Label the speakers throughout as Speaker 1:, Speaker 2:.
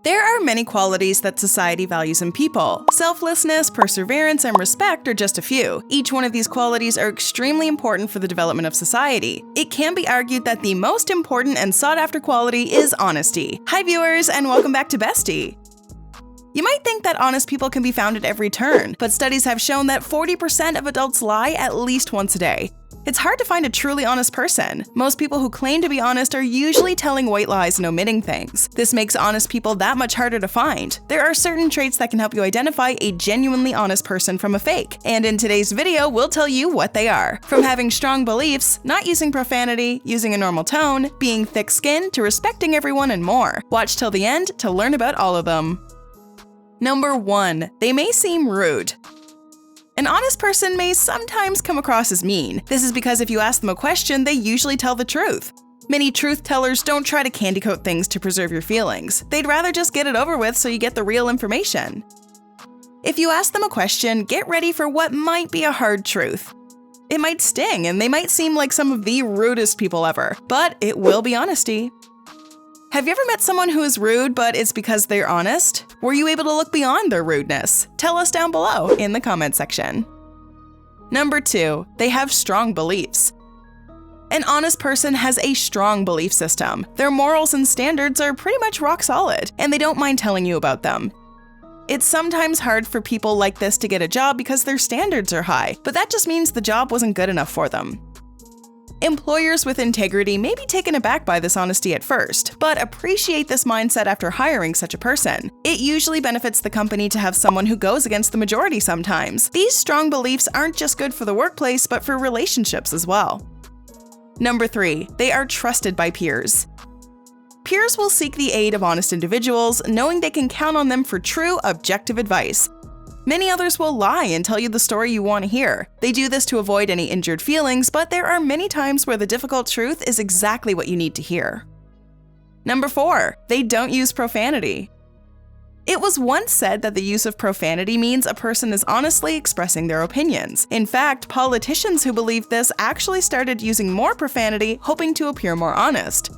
Speaker 1: There are many qualities that society values in people. Selflessness, perseverance, and respect are just a few. Each one of these qualities are extremely important for the development of society. It can be argued that the most important and sought-after quality is honesty. Hi viewers, and welcome back to Bestie. You might think that honest people can be found at every turn, but studies have shown that 40% of adults lie at least once a day. It's hard to find a truly honest person. Most people who claim to be honest are usually telling white lies and omitting things. This makes honest people that much harder to find. There are certain traits that can help you identify a genuinely honest person from a fake, and in today's video, we'll tell you what they are. From having strong beliefs, not using profanity, using a normal tone, being thick-skinned, to respecting everyone and more. Watch till the end to learn about all of them. Number 1. They may seem rude. An honest person may sometimes come across as mean. This is because if you ask them a question, they usually tell the truth. Many truth tellers don't try to candy coat things to preserve your feelings. They'd rather just get it over with so you get the real information. If you ask them a question, get ready for what might be a hard truth. It might sting and they might seem like some of the rudest people ever, but it will be honesty. Have you ever met someone who is rude, but it's because they're honest? Were you able to look beyond their rudeness? Tell us down below in the comment section. Number 2. They have strong beliefs. An honest person has a strong belief system. Their morals and standards are pretty much rock solid, and they don't mind telling you about them. It's sometimes hard for people like this to get a job because their standards are high, but that just means the job wasn't good enough for them. Employers with integrity may be taken aback by this honesty at first, but appreciate this mindset after hiring such a person. It usually benefits the company to have someone who goes against the majority sometimes. These strong beliefs aren't just good for the workplace, but for relationships as well. Number 3. They are trusted by peers. Peers will seek the aid of honest individuals, knowing they can count on them for true, objective advice. Many others will lie and tell you the story you want to hear. They do this to avoid any injured feelings, but there are many times where the difficult truth is exactly what you need to hear. Number 4. They don't use profanity. It was once said that the use of profanity means a person is honestly expressing their opinions. In fact, politicians who believed this actually started using more profanity, hoping to appear more honest.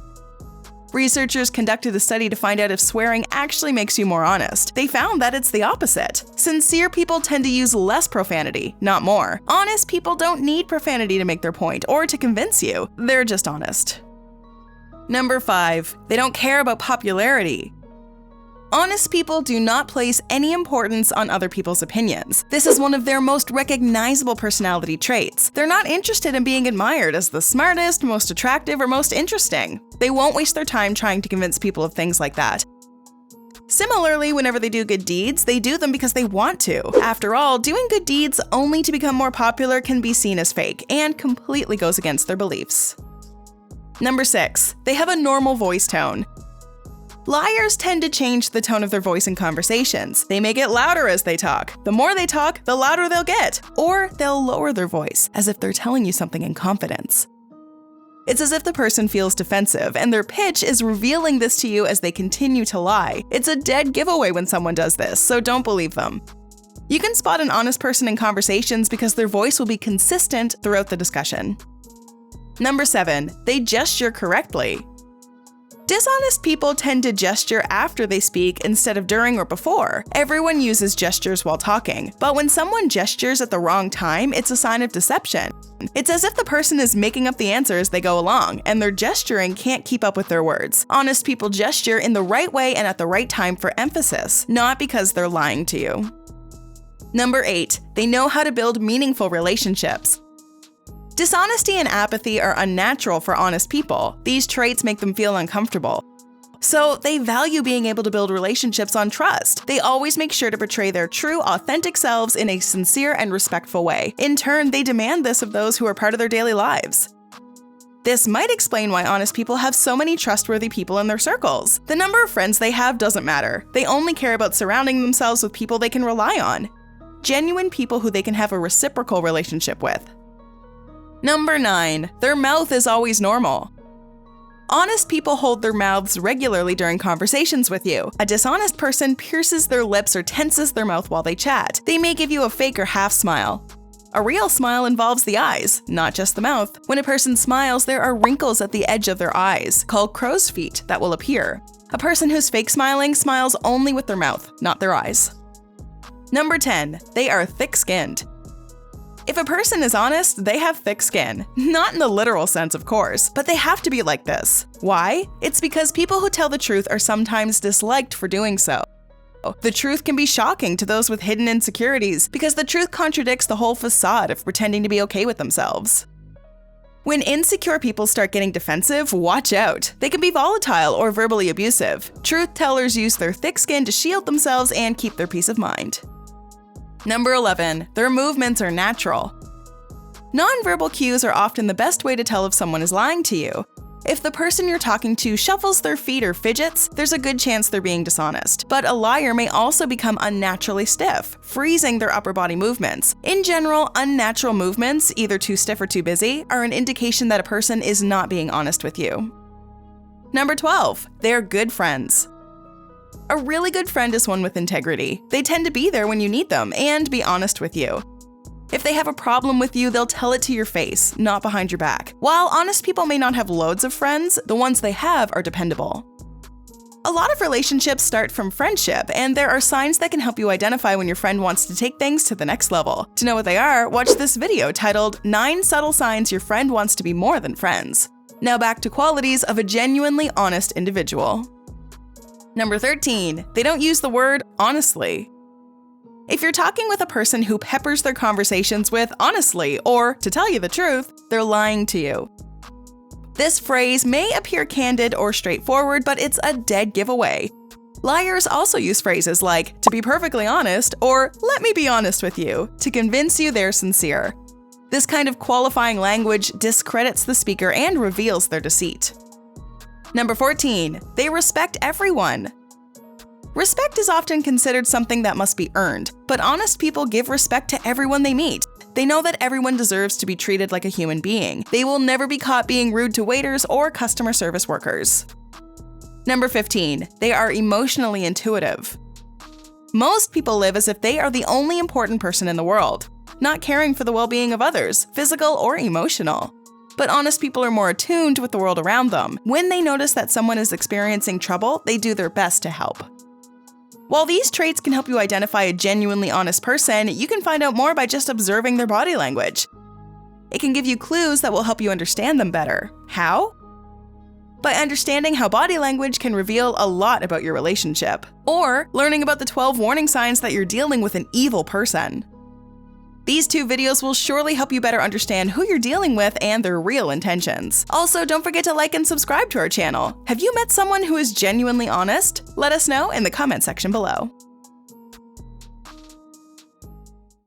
Speaker 1: Researchers conducted a study to find out if swearing actually makes you more honest. They found that it's the opposite. Sincere people tend to use less profanity, not more. Honest people don't need profanity to make their point or to convince you. They're just honest. Number 5. They don't care about popularity. Honest people do not place any importance on other people's opinions. This is one of their most recognizable personality traits. They're not interested in being admired as the smartest, most attractive, or most interesting. They won't waste their time trying to convince people of things like that. Similarly, whenever they do good deeds, they do them because they want to. After all, doing good deeds only to become more popular can be seen as fake and completely goes against their beliefs. Number 6. They have a normal voice tone. Liars tend to change the tone of their voice in conversations. They may get louder as they talk. The more they talk, the louder they'll get. Or they'll lower their voice, as if they're telling you something in confidence. It's as if the person feels defensive, and their pitch is revealing this to you as they continue to lie. It's a dead giveaway when someone does this, so don't believe them. You can spot an honest person in conversations because their voice will be consistent throughout the discussion. Number 7. They gesture correctly. Dishonest people tend to gesture after they speak instead of during or before. Everyone uses gestures while talking, but when someone gestures at the wrong time, it's a sign of deception. It's as if the person is making up the answer as they go along, and their gesturing can't keep up with their words. Honest people gesture in the right way and at the right time for emphasis, not because they're lying to you. Number 8. They know how to build meaningful relationships. Dishonesty and apathy are unnatural for honest people. These traits make them feel uncomfortable. So they value being able to build relationships on trust. They always make sure to portray their true, authentic selves in a sincere and respectful way. In turn, they demand this of those who are part of their daily lives. This might explain why honest people have so many trustworthy people in their circles. The number of friends they have doesn't matter. They only care about surrounding themselves with people they can rely on. Genuine people who they can have a reciprocal relationship with. Number 9. Their mouth is always normal. Honest people hold their mouths regularly during conversations with you. A dishonest person pierces their lips or tenses their mouth while they chat. They may give you a fake or half smile. A real smile involves the eyes, not just the mouth. When a person smiles, there are wrinkles at the edge of their eyes, called crow's feet, that will appear. A person who's fake smiling smiles only with their mouth, not their eyes. Number 10. They are thick-skinned. If a person is honest, they have thick skin. Not in the literal sense, of course, but they have to be like this. Why? It's because people who tell the truth are sometimes disliked for doing so. The truth can be shocking to those with hidden insecurities because the truth contradicts the whole facade of pretending to be okay with themselves. When insecure people start getting defensive, watch out. They can be volatile or verbally abusive. Truth tellers use their thick skin to shield themselves and keep their peace of mind. Number 11. Their movements are natural. Nonverbal cues are often the best way to tell if someone is lying to you. If the person you're talking to shuffles their feet or fidgets, there's a good chance they're being dishonest. But a liar may also become unnaturally stiff, freezing their upper body movements. In general, unnatural movements, either too stiff or too busy, are an indication that a person is not being honest with you. Number 12. They're good friends. A really good friend is one with integrity. They tend to be there when you need them and be honest with you. If they have a problem with you, they'll tell it to your face, not behind your back. While honest people may not have loads of friends, the ones they have are dependable. A lot of relationships start from friendship, and there are signs that can help you identify when your friend wants to take things to the next level. To know what they are, watch this video titled 9 Subtle Signs Your Friend Wants to Be More Than Friends. Now back to qualities of a genuinely honest individual. Number 13. They don't use the word honestly. If you're talking with a person who peppers their conversations with honestly, or to tell you the truth, they're lying to you. This phrase may appear candid or straightforward, but it's a dead giveaway. Liars also use phrases like, to be perfectly honest, or let me be honest with you, to convince you they're sincere. This kind of qualifying language discredits the speaker and reveals their deceit. Number 14. They respect everyone. Respect is often considered something that must be earned, but honest people give respect to everyone they meet. They know that everyone deserves to be treated like a human being. They will never be caught being rude to waiters or customer service workers. Number 15. They are emotionally intuitive. Most people live as if they are the only important person in the world, not caring for the well-being of others, physical or emotional. But honest people are more attuned with the world around them. When they notice that someone is experiencing trouble, they do their best to help. While these traits can help you identify a genuinely honest person, you can find out more by just observing their body language. It can give you clues that will help you understand them better. How? By understanding how body language can reveal a lot about your relationship, or learning about the 12 warning signs that you're dealing with an evil person. These 2 videos will surely help you better understand who you're dealing with and their real intentions. Also, don't forget to like and subscribe to our channel. Have you met someone who is genuinely honest? Let us know in the comment section below.